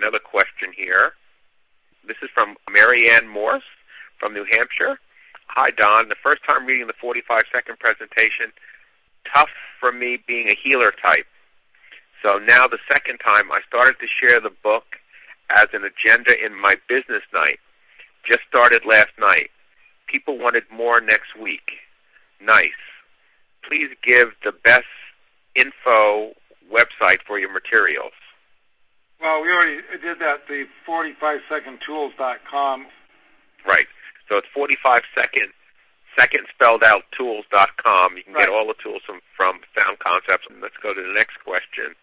another question here. This is from Mary Ann Morse from New Hampshire. Hi, Don. The first time reading the 45-second presentation, tough for me being a healer type. So now the second time, I started to share the book as an agenda in my business night. Just started last night. People wanted more next week. Nice. Please give the best info website for your materials. Well, we already did that, the 45secondtools.com. Right. So it's 45second, second spelled out, tools.com. You can get all the tools from Sound Concepts. And let's go to the next question.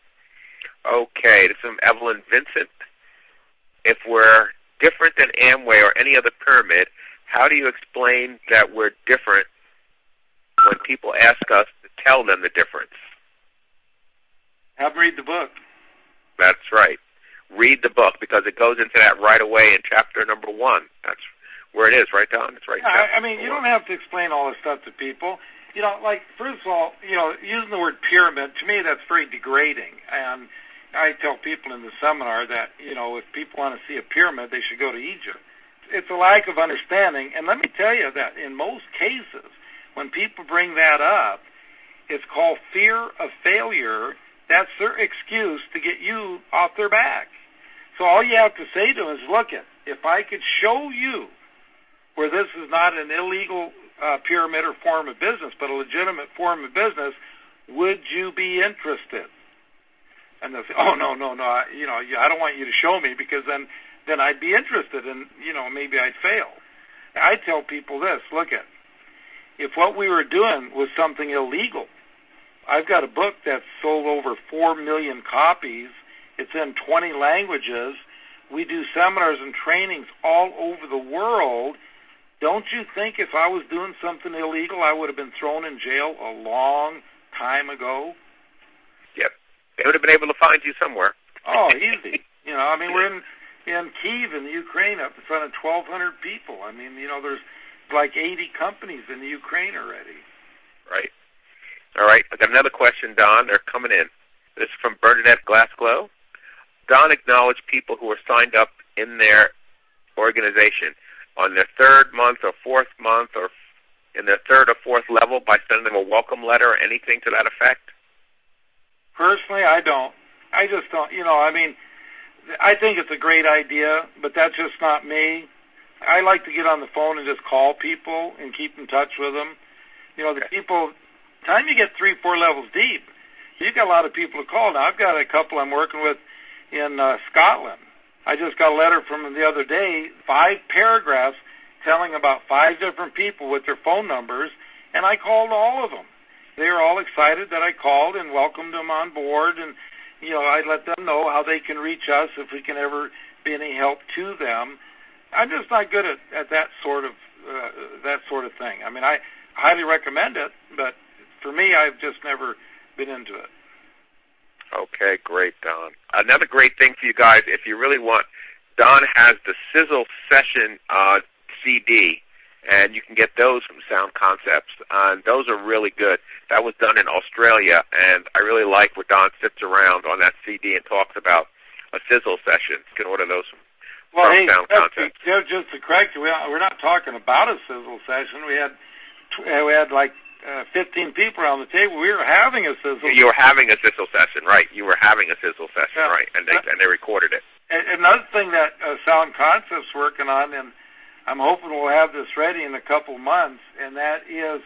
Okay, this is from Evelyn Vincent. If we're different than Amway or any other pyramid, how do you explain that we're different when people ask us to tell them the difference? Have them read the book. That's right. Read the book, because it goes into that right away in chapter number 1. That's where it is, right, Don? It's right. I mean, you don't have to explain all this stuff to people. You know, like, first of all, you know, using the word pyramid, to me, that's very degrading. And I tell people in the seminar that, you know, if people want to see a pyramid, they should go to Egypt. It's a lack of understanding. And let me tell you that in most cases, when people bring that up, it's called fear of failure. That's their excuse to get you off their back. So all you have to say to them is, look, if I could show you where this is not an illegal pyramid or form of business, but a legitimate form of business, would you be interested? And they'll say, oh, no, I don't want you to show me, because then I'd be interested, and, you know, maybe I'd fail. I tell people this, look, if what we were doing was something illegal, I've got a book that's sold over 4 million copies. It's in 20 languages. We do seminars and trainings all over the world. Don't you think if I was doing something illegal, I would have been thrown in jail a long time ago? Yep. They would have been able to find you somewhere. Oh, easy. You know, I mean, we're in Kyiv in the Ukraine up in front of 1,200 people. I mean, you know, there's like 80 companies in the Ukraine already. Right. All right. I got another question, Don. They're coming in. This is from Bernadette Glassglow. Don acknowledged people who are signed up in their organization on their third month or fourth month or in their third or fourth level by sending them a welcome letter or anything to that effect? Personally, I don't. I just don't. You know, I mean, I think it's a great idea, but that's just not me. I like to get on the phone and just call people and keep in touch with them. You know, the people, time you get 3-4 levels deep, you've got a lot of people to call. Now, I've got a couple I'm working with in Scotland. I just got a letter from them the other day, 5 paragraphs telling about 5 different people with their phone numbers, and I called all of them. They were all excited that I called and welcomed them on board, and, you know, I let them know how they can reach us if we can ever be any help to them. I'm just not good at that sort of thing. I mean, I highly recommend it, but for me, I've just never been into it. Okay, great, Don. Another great thing for you guys, if you really want, Don has the Sizzle Session CD, and you can get those from Sound Concepts, and those are really good. That was done in Australia, and I really like where Don sits around on that CD and talks about a Sizzle Session. You can order those from Sound Concepts. Just to correct you, we're not talking about a Sizzle Session. We had like 15 people around the table. We were having a Sizzle. You were having a Sizzle Session, right? You were having a Sizzle Session, right? And they recorded it. Another thing that Sound Concepts working on, and I'm hoping we'll have this ready in a couple months, and that is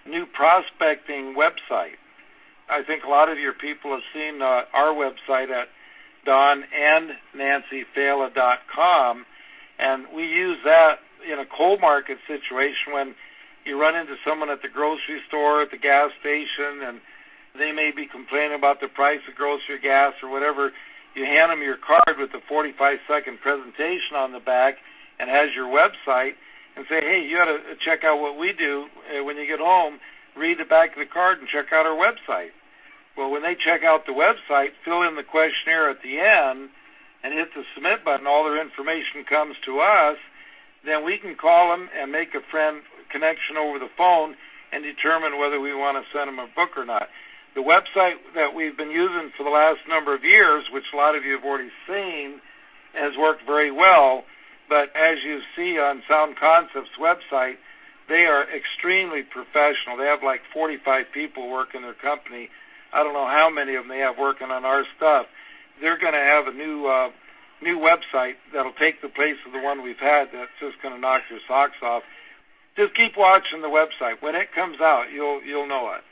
new prospecting website. I think a lot of your people have seen our website at DonandNancyFailla.com, and we use that in a cold market situation when you run into someone at the grocery store, at the gas station, and they may be complaining about the price of grocery gas or whatever. You hand them your card with the 45-second presentation on the back and has your website, and say, hey, you got to check out what we do. When you get home, read the back of the card and check out our website. Well, when they check out the website, fill in the questionnaire at the end, and hit the submit button, all their information comes to us, then we can call them and make a friend connection over the phone and determine whether we want to send them a book or not. The website that we've been using for the last number of years, which a lot of you have already seen, has worked very well. But as you see on Sound Concepts' website, they are extremely professional. They have like 45 people working their company. I don't know how many of them they have working on our stuff. They're going to have a new website that'll take the place of the one we've had that's just going to knock your socks off. Just keep watching the website. When it comes out, you'll know it.